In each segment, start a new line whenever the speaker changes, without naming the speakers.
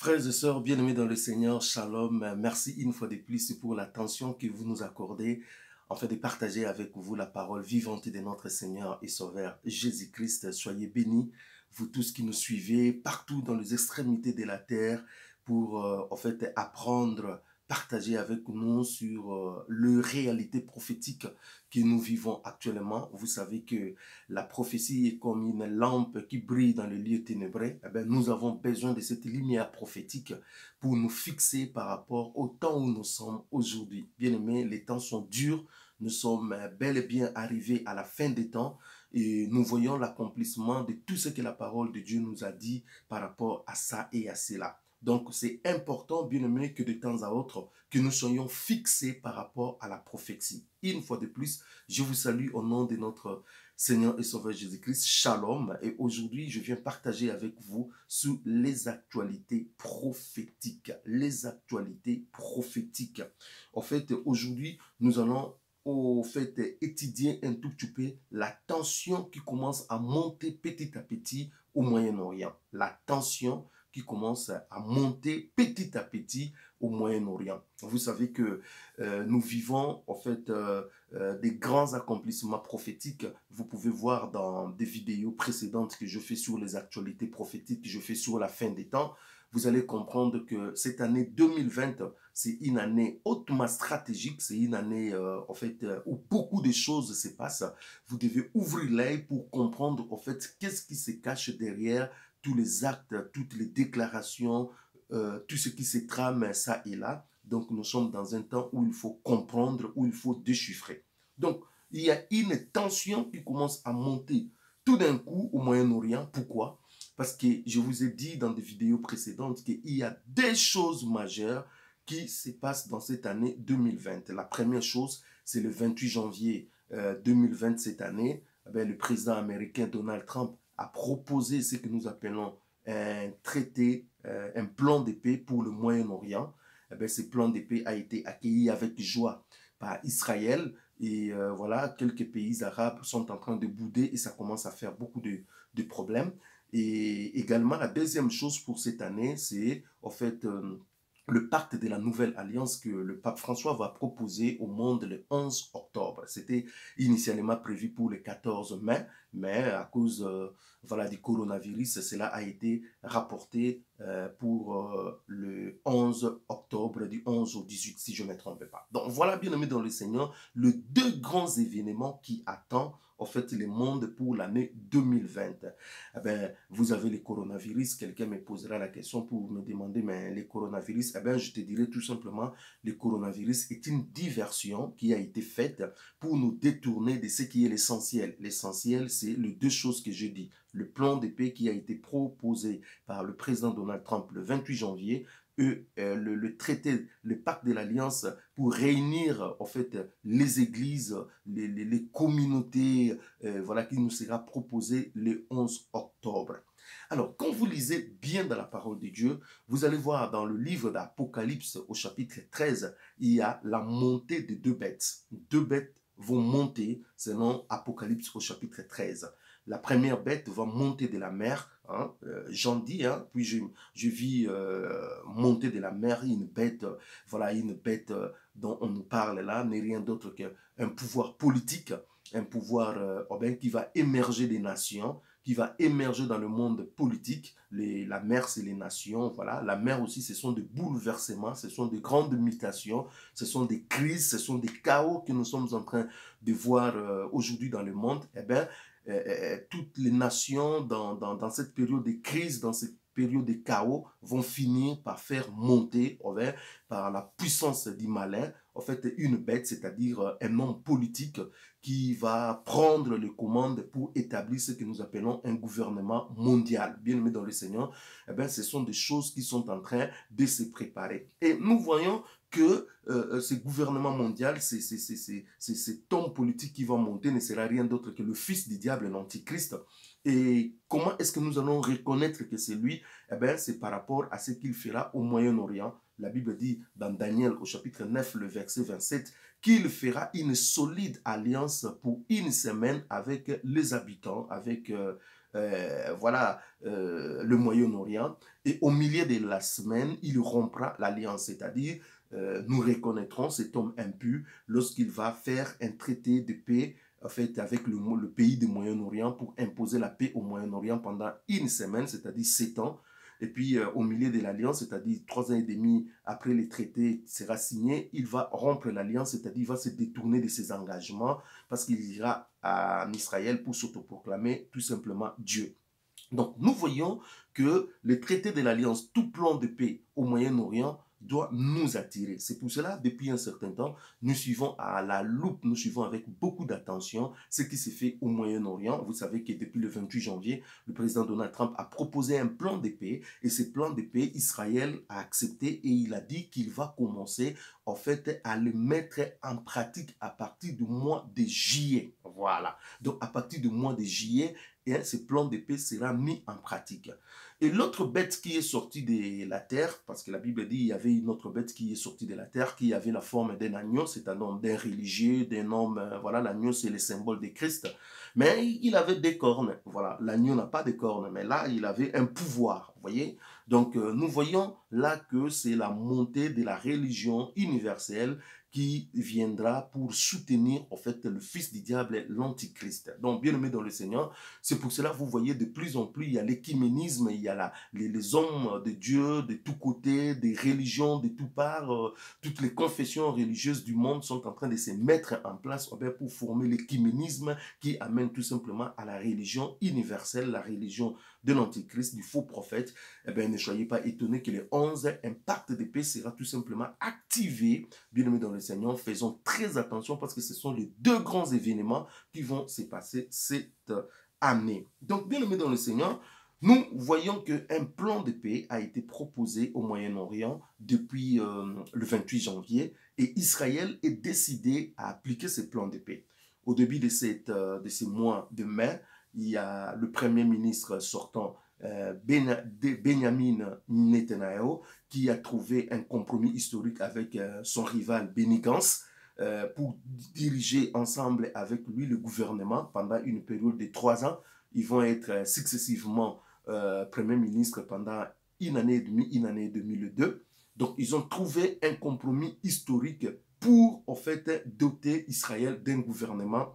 Frères et sœurs bien-aimés dans le Seigneur, Shalom, merci une fois de plus pour l'attention que vous nous accordez, en fait de partager avec vous la parole vivante de notre Seigneur et Sauveur Jésus-Christ. Soyez bénis, vous tous qui nous suivez partout dans les extrémités de la terre pour en fait apprendre, partager avec nous sur les réalités prophétiques que nous vivons actuellement. Vous savez que la prophétie est comme une lampe qui brille dans le lieu ténébreux. Eh bien, nous avons besoin de cette lumière prophétique pour nous fixer par rapport au temps où nous sommes aujourd'hui. Bien aimés, les temps sont durs. Nous sommes bel et bien arrivés à la fin des temps et nous voyons l'accomplissement de tout ce que la parole de Dieu nous a dit par rapport à ça et à cela. Donc, c'est important, bien aimé, que de temps à autre, que nous soyons fixés par rapport à la prophétie. Une fois de plus, je vous salue au nom de notre Seigneur et Sauveur Jésus-Christ. Shalom. Et aujourd'hui, je viens partager avec vous sur les actualités prophétiques. Les actualités prophétiques. En fait, aujourd'hui, nous allons étudier un tout petit peu la tension qui commence à monter petit à petit au Moyen-Orient. La tension qui commence à monter petit à petit au Moyen-Orient. Vous savez que nous vivons en fait des grands accomplissements prophétiques. Vous pouvez voir dans des vidéos précédentes que je fais sur les actualités prophétiques, que je fais sur la fin des temps. Vous allez comprendre que cette année 2020, c'est une année hautement stratégique, c'est une année en fait où beaucoup de choses se passent. Vous devez ouvrir l'œil pour comprendre en fait qu'est-ce qui se cache derrière tous les actes, toutes les déclarations, tout ce qui se trame ça et là. Donc nous sommes dans un temps où il faut comprendre, où il faut déchiffrer. Donc il y a une tension qui commence à monter tout d'un coup au Moyen-Orient. Pourquoi? Parce que je vous ai dit dans des vidéos précédentes qu'il y a des choses majeures qui se passent dans cette année 2020. La première chose, c'est le 28 janvier 2020 cette année. Le président américain Donald Trump a proposé ce que nous appelons un traité, un plan de paix pour le Moyen-Orient. Ce plan de paix a été accueilli avec joie par Israël et voilà, quelques pays arabes sont en train de bouder et ça commence à faire beaucoup de problèmes. Et également, la deuxième chose pour cette année, c'est en fait le pacte de la nouvelle alliance que le pape François va proposer au monde le 11 octobre. C'était initialement prévu pour le 14 mai, mais à cause voilà, du coronavirus, cela a été rapporté pour le 11 octobre, du 11 au 18, si je ne me trompe pas. Donc voilà, bien aimé dans le Seigneur, les deux grands événements qui attendent en fait le monde pour l'année 2020. Vous avez le coronavirus, quelqu'un me posera la question pour me demander, mais le coronavirus, je te dirai tout simplement, le coronavirus est une diversion qui a été faite pour nous détourner de ce qui est l'essentiel. L'essentiel, c'est les deux choses que je dis. Le plan de paix qui a été proposé par le président Donald Trump le 28 janvier, le traité, le pacte de l'Alliance pour réunir en fait les églises, les communautés, voilà, qui nous sera proposé le 11 octobre. Alors, quand vous lisez bien dans la parole de Dieu, vous allez voir dans le livre d'Apocalypse au chapitre 13, il y a la montée de deux bêtes. Deux bêtes vont monter selon Apocalypse au chapitre 13. La première bête va monter de la mer, hein, Jean dit, hein, puis je vis monter de la mer une bête, voilà, une bête dont on nous parle là, n'est rien d'autre qu'un pouvoir politique, un pouvoir qui va émerger des nations, qui va émerger dans le monde politique. La mer, c'est les nations, voilà. La mer aussi, ce sont des bouleversements, ce sont des grandes mutations, ce sont des crises, ce sont des chaos que nous sommes en train de voir aujourd'hui dans le monde. Toutes les nations dans cette période de crise, dans cette période de chaos, vont finir par faire monter par la puissance du malin, en fait, une bête, c'est-à-dire un homme politique qui va prendre les commandes pour établir ce que nous appelons un gouvernement mondial. Bien aimé dans le Seigneur, ce sont des choses qui sont en train de se préparer. Et nous voyons que ce gouvernement mondial, cet homme politique qui va monter ne sera rien d'autre que le fils du diable, l'antichrist. Et comment est-ce que nous allons reconnaître que c'est lui? C'est par rapport à ce qu'il fera au Moyen-Orient. La Bible dit dans Daniel au chapitre 9, le verset 27, qu'il fera une solide alliance pour une semaine avec les habitants, avec voilà, le Moyen-Orient. Et au milieu de la semaine, il rompra l'alliance, c'est-à-dire nous reconnaîtrons cet homme impur lorsqu'il va faire un traité de paix en fait, avec le pays du Moyen-Orient pour imposer la paix au Moyen-Orient pendant une semaine, c'est-à-dire 7 ans. Et puis, au milieu de l'alliance, c'est-à-dire 3 ans et demi après le traité sera signé, il va rompre l'alliance, c'est-à-dire il va se détourner de ses engagements parce qu'il ira en Israël pour s'autoproclamer tout simplement Dieu. Donc, nous voyons que le traité de l'Alliance, tout plan de paix au Moyen-Orient, doit nous attirer. C'est pour cela, depuis un certain temps, nous suivons à la loupe, nous suivons avec beaucoup d'attention ce qui s'est fait au Moyen-Orient. Vous savez que depuis le 28 janvier, le président Donald Trump a proposé un plan de paix et ce plan de paix, Israël a accepté et il a dit qu'il va commencer en fait à le mettre en pratique à partir du mois de juillet. Voilà. Donc, à partir du mois de juillet, et ce plan de paix sera mis en pratique. Et l'autre bête qui est sortie de la terre, parce que la Bible dit qu'il y avait une autre bête qui est sortie de la terre, qui avait la forme d'un agneau, c'est un homme, d'un religieux, d'un homme, voilà, l'agneau c'est le symbole de Christ, mais il avait des cornes, voilà, l'agneau n'a pas de cornes, mais là il avait un pouvoir, vous voyez. Donc nous voyons là que c'est la montée de la religion universelle qui viendra pour soutenir en fait le fils du diable, l'antichrist. Donc bien aimé dans le Seigneur, c'est pour cela vous voyez de plus en plus il y a l'écuménisme, il y a les hommes de Dieu de tous côtés, des religions de toutes parts, toutes les confessions religieuses du monde sont en train de se mettre en place pour former l'écuménisme qui amène tout simplement à la religion universelle, la religion de l'antichrist, du faux prophète. Eh bien, ne soyez pas étonnés que le 11 impact de paix sera tout simplement activé. Bien aimé dans le Seigneur, faisons très attention parce que ce sont les deux grands événements qui vont se passer cette année. Donc, bien aimé dans le Seigneur, nous voyons qu'un plan de paix a été proposé au Moyen-Orient depuis le 28 janvier et Israël est décidé à appliquer ce plan de paix. Au début de ce mois de mai, il y a le premier ministre sortant, Benjamin Netanyahu, qui a trouvé un compromis historique avec son rival Benny Gantz pour diriger ensemble avec lui le gouvernement pendant une période de 3 ans. Ils vont être successivement Premier ministre pendant une année et demie, le deux. Donc, ils ont trouvé un compromis historique pour, en fait, doter Israël d'un gouvernement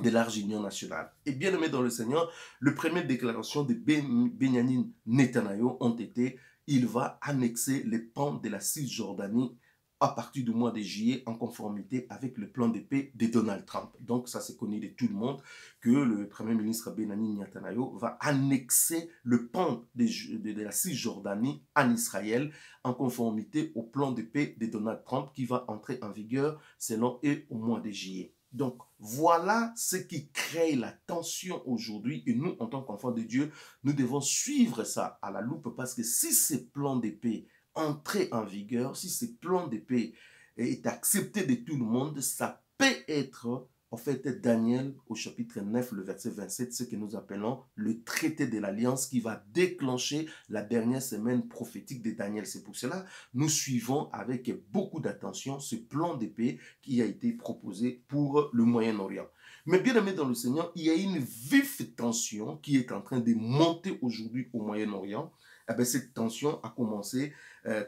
de large union nationale. Et bien aimé dans le Seigneur, les premières déclarations de Benjamin Netanyahu ont été, il va annexer les pans de la Cisjordanie à partir du mois de juillet en conformité avec le plan de paix de Donald Trump. Donc ça c'est connu de tout le monde que le Premier ministre Benjamin Netanyahu va annexer le pan de la Cisjordanie en Israël en conformité au plan de paix de Donald Trump qui va entrer en vigueur selon eux au mois de juillet. Donc, voilà ce qui crée la tension aujourd'hui. Et nous, en tant qu'enfants de Dieu, nous devons suivre ça à la loupe parce que si ce plan de paix entrait en vigueur, si ce plan de paix est accepté de tout le monde, ça peut être, en fait, Daniel au chapitre 9, le verset 27, ce que nous appelons le traité de l'alliance qui va déclencher la dernière semaine prophétique de Daniel. C'est pour cela nous suivons avec beaucoup d'attention ce plan de paix qui a été proposé pour le Moyen-Orient. Mais bien aimé dans le Seigneur, il y a une vive tension qui est en train de monter aujourd'hui au Moyen-Orient. Eh bien, cette tension a commencé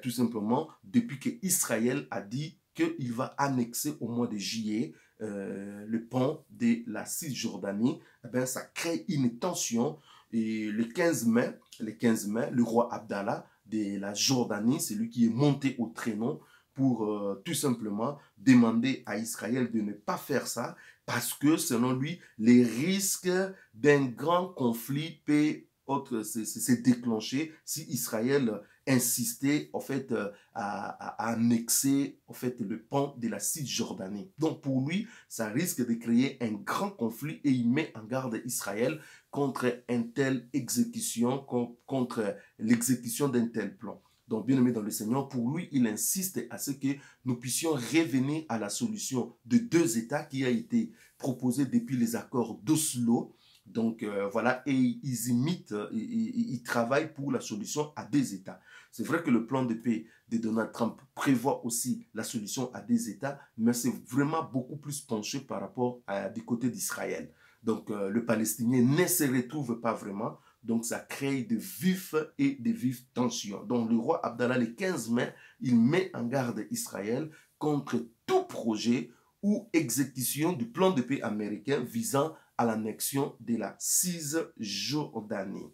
tout simplement depuis que Israël a dit qu'il va annexer au mois de juillet le pont de la Cisjordanie. Eh bien, ça crée une tension. Et le 15 mai, le roi Abdallah de la Jordanie, c'est lui qui est monté au traîneau pour tout simplement demander à Israël de ne pas faire ça parce que selon lui, les risques d'un grand conflit peut se déclencher si Israël insistait en fait à annexer en fait le pont de la Cisjordanie. Donc pour lui, ça risque de créer un grand conflit et il met en garde Israël contre une telle exécution, contre l'exécution d'un tel plan. Donc, bien aimé dans le Seigneur, pour lui, il insiste à ce que nous puissions revenir à la solution de 2 États qui a été proposée depuis les accords d'Oslo. Donc, voilà, et ils travaillent pour la solution à 2 États. C'est vrai que le plan de paix de Donald Trump prévoit aussi la solution à 2 États, mais c'est vraiment beaucoup plus penché par rapport du côté d'Israël. Donc, le Palestinien ne se retrouve pas vraiment. Donc, ça crée de vives tensions. Donc, le roi Abdallah, le 15 mai, il met en garde Israël contre tout projet ou exécution du plan de paix américain visant à l'annexion de la Cisjordanie.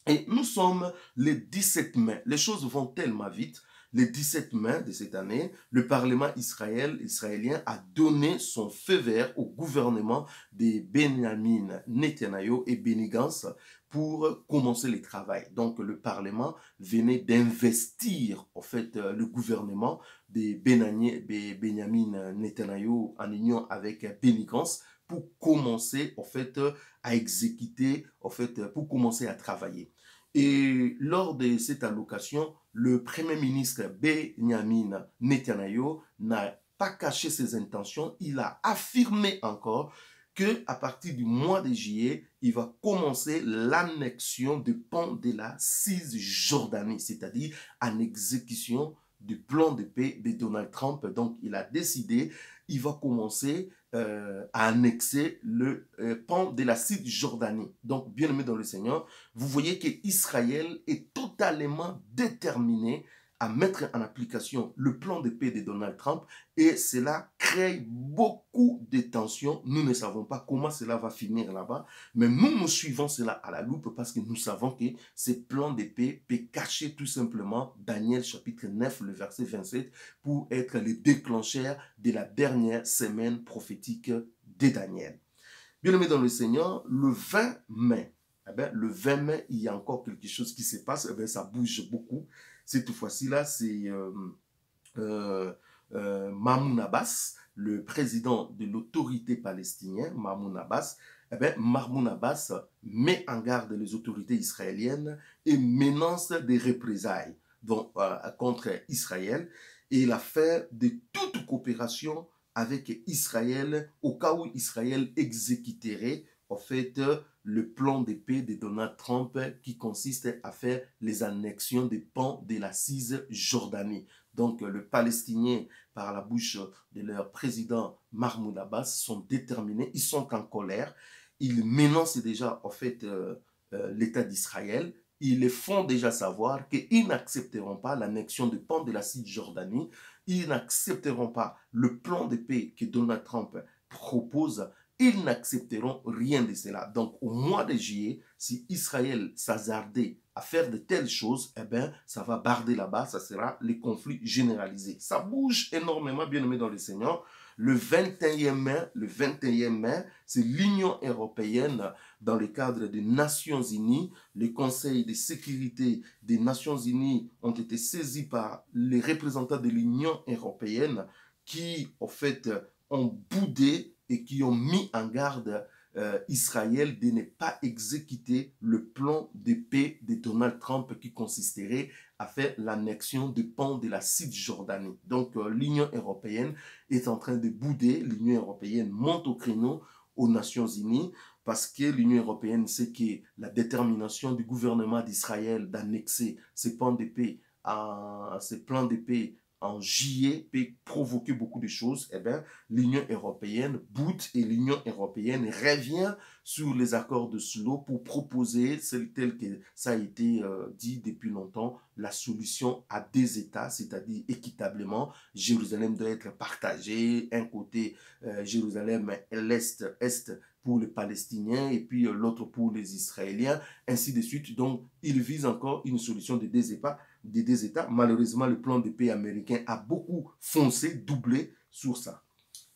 Et nous sommes le 17 mai. Les choses vont tellement vite. Le 17 mai de cette année, le Parlement israélien a donné son feu vert au gouvernement de Benjamin Netanyahu et Benny Gantz pour commencer le travail. Donc le Parlement venait d'investir en fait le gouvernement de Benjamin Netanyahu en union avec Benny Gantz pour commencer en fait à exécuter, en fait pour commencer à travailler. Et lors de cette allocation, le Premier ministre Benjamin Netanyahu n'a pas caché ses intentions, il a affirmé encore qu'à partir du mois de juillet, il va commencer l'annexion du pont de la Cisjordanie, c'est-à-dire en exécution du plan de paix de Donald Trump. Donc, il a décidé, il va commencer à annexer le pont de la Cisjordanie. Donc, bien aimé dans le Seigneur, vous voyez qu'Israël est totalement déterminé à mettre en application le plan de paix de Donald Trump et cela crée beaucoup de tensions. Nous ne savons pas comment cela va finir là-bas, mais nous suivons cela à la loupe parce que nous savons que ce plan de paix peut cacher tout simplement Daniel chapitre 9, le verset 27, pour être le déclencheur de la dernière semaine prophétique de Daniel. Bien aimé dans le Seigneur, le 20 mai, le 20 mai, il y a encore quelque chose qui se passe, ça bouge beaucoup. Cette fois-ci-là, c'est Mahmoud Abbas, le président de l'autorité palestinienne, Mahmoud Abbas. Mahmoud Abbas met en garde les autorités israéliennes et menace des représailles contre Israël. Et il a fait de toute coopération avec Israël au cas où Israël exécuterait en fait le plan de paix de Donald Trump qui consiste à faire les annexions des pans de la Cisjordanie. Donc le Palestinien, par la bouche de leur président Mahmoud Abbas, sont déterminés, ils sont en colère, ils menacent déjà en fait l'État d'Israël. Ils les font déjà savoir qu'ils n'accepteront pas l'annexion du pan de la Cisjordanie, ils n'accepteront pas le plan de paix que Donald Trump propose, ils n'accepteront rien de cela. Donc, au mois de juillet, si Israël s'hasardait à faire de telles choses, ça va barder là-bas, ça sera les conflits généralisés. Ça bouge énormément, bien aimé dans le Seigneur. Le 21 mai, c'est l'Union européenne, dans le cadre des Nations Unies. Les conseils de sécurité des Nations Unies ont été saisis par les représentants de l'Union européenne qui, en fait, ont boudé et qui ont mis en garde Israël de ne pas exécuter le plan de paix de Donald Trump qui consisterait à faire l'annexion du pont de la Cisjordanie. Donc l'Union européenne est en train de bouder, l'Union européenne monte au créneau aux Nations Unies parce que l'Union européenne sait que la détermination du gouvernement d'Israël d'annexer ces plans de paix en juillet peut provoquer beaucoup de choses. L'Union européenne boude et l'Union européenne revient sur les accords de Oslo pour proposer, tel que ça a été dit depuis longtemps, la solution à deux États, c'est-à-dire équitablement. Jérusalem doit être partagée, un côté Jérusalem l'Est pour les Palestiniens et puis l'autre pour les Israéliens, ainsi de suite. Donc, il vise encore une solution de deux États. Malheureusement, le plan de paix américain a beaucoup foncé, doublé sur ça.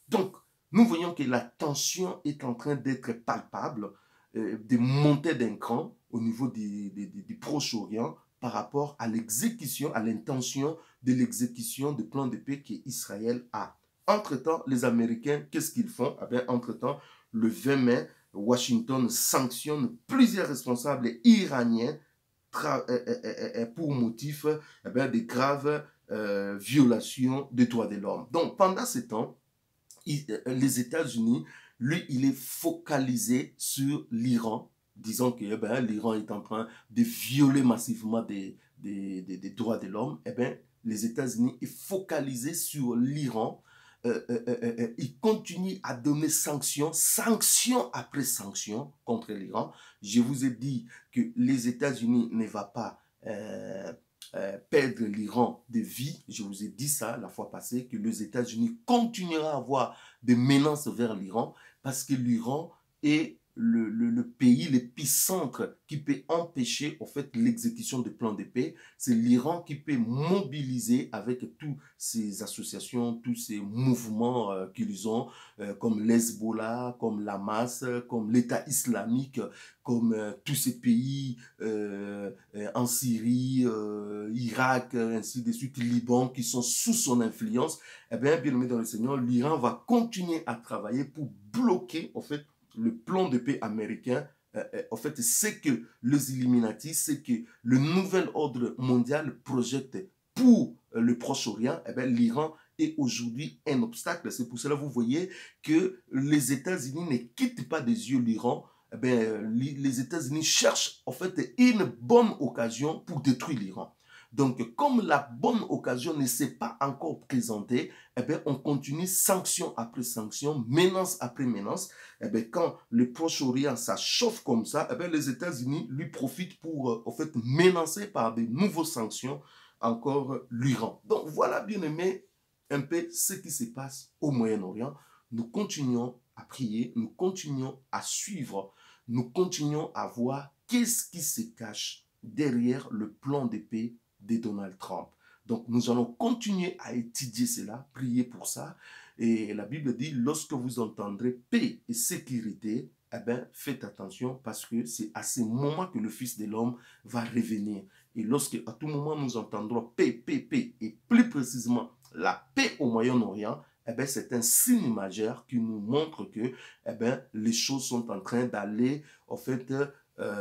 Donc, nous voyons que la tension est en train d'être palpable, de monter d'un cran au niveau du Proche-Orient par rapport à l'exécution, à l'intention de l'exécution du plan de paix qu'Israël a. Entre-temps, les Américains, qu'est-ce qu'ils font? Entre-temps, le 20 mai, Washington sanctionne plusieurs responsables iraniens pour motif de graves violations des droits de l'homme. Donc, pendant ce temps, les États-Unis, lui, il est focalisé sur l'Iran, disant que l'Iran est en train de violer massivement des droits de l'homme. Les États-Unis est focalisé sur l'Iran il continue à donner sanction après sanction contre l'Iran. Je vous ai dit que les États-Unis ne vont pas perdre l'Iran de vie. Je vous ai dit ça la fois passée, que les États-Unis continueront à avoir des menaces vers l'Iran parce que l'Iran est le pays, l'épicentre qui peut empêcher en fait l'exécution de plans de paix. C'est l'Iran qui peut mobiliser avec toutes ces associations, tous ces mouvements qu'ils ont, comme l'Hezbollah, comme l'Hamas, comme l'État islamique, comme tous ces pays en Syrie, Irak, ainsi de suite, Liban, qui sont sous son influence. Eh bien, bien aimé dans le Seigneur, l'Iran va continuer à travailler pour bloquer en fait le plan de paix américain. En fait, c'est que les Illuminati, c'est que le nouvel ordre mondial projette pour le Proche-Orient. Eh bien, l'Iran est aujourd'hui un obstacle. C'est pour cela que vous voyez que les États-Unis ne quittent pas des yeux l'Iran. Eh bien, les États-Unis cherchent en fait une bonne occasion pour détruire l'Iran. Donc, comme la bonne occasion ne s'est pas encore présentée, eh bien, on continue sanction après sanction, menace après menace. Eh bien, quand le Proche-Orient, ça chauffe comme ça, eh bien, les États-Unis lui profitent pour, en fait, menacer par de nouvelles sanctions encore l'Iran. Donc, voilà, bien aimé, un peu ce qui se passe au Moyen-Orient. Nous continuons à prier, nous continuons à suivre, nous continuons à voir qu'est-ce qui se cache derrière le plan de paix de Donald Trump. Donc, nous allons continuer à étudier cela, prier pour ça. Et la Bible dit, lorsque vous entendrez paix et sécurité, eh bien, faites attention parce que c'est à ce moment que le Fils de l'homme va revenir. Et lorsque à tout moment nous entendrons paix, paix, paix, et plus précisément la paix au Moyen-Orient, eh bien, c'est un signe majeur qui nous montre que eh bien, les choses sont en train d'aller en fait,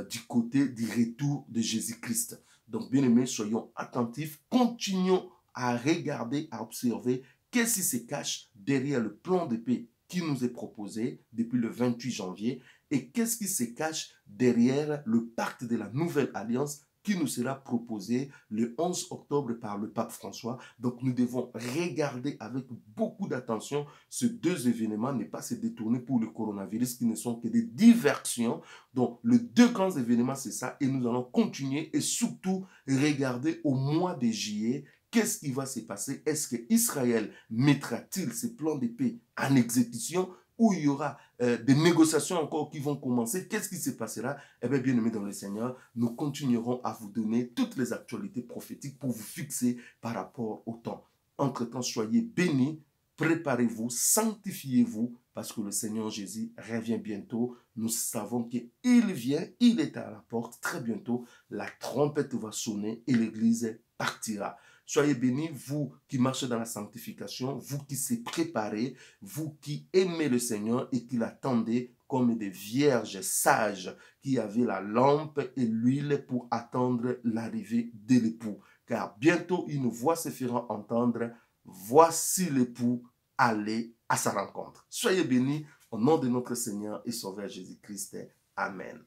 du côté du retour de Jésus-Christ. Donc, bien aimés, soyons attentifs, continuons à regarder, à observer qu'est-ce qui se cache derrière le plan de paix qui nous est proposé depuis le 28 janvier et qu'est-ce qui se cache derrière le pacte de la nouvelle alliance qui nous sera proposé le 11 octobre par le pape François. Donc, nous devons regarder avec beaucoup d'attention ces deux événements, ne pas se détourner pour le coronavirus qui ne sont que des diversions. Donc, les deux grands événements, c'est ça. Et nous allons continuer et surtout regarder au mois de juillet qu'est-ce qui va se passer. Est-ce qu'Israël mettra-t-il ses plans de paix en exécution ou il y aura des négociations encore qui vont commencer? Qu'est-ce qui se passera? Eh bien, bien aimés dans le Seigneur, nous continuerons à vous donner toutes les actualités prophétiques pour vous fixer par rapport au temps. Entre-temps, soyez bénis, préparez-vous, sanctifiez-vous, parce que le Seigneur Jésus revient bientôt. Nous savons qu'il vient, il est à la porte très bientôt. La trompette va sonner et l'Église partira. Soyez bénis, vous qui marchez dans la sanctification, vous qui s'est préparés, vous qui aimez le Seigneur et qui l'attendez comme des vierges sages qui avaient la lampe et l'huile pour attendre l'arrivée de l'époux. Car bientôt une voix se fera entendre, voici l'époux, allez à sa rencontre. Soyez bénis au nom de notre Seigneur et Sauveur Jésus-Christ. Amen.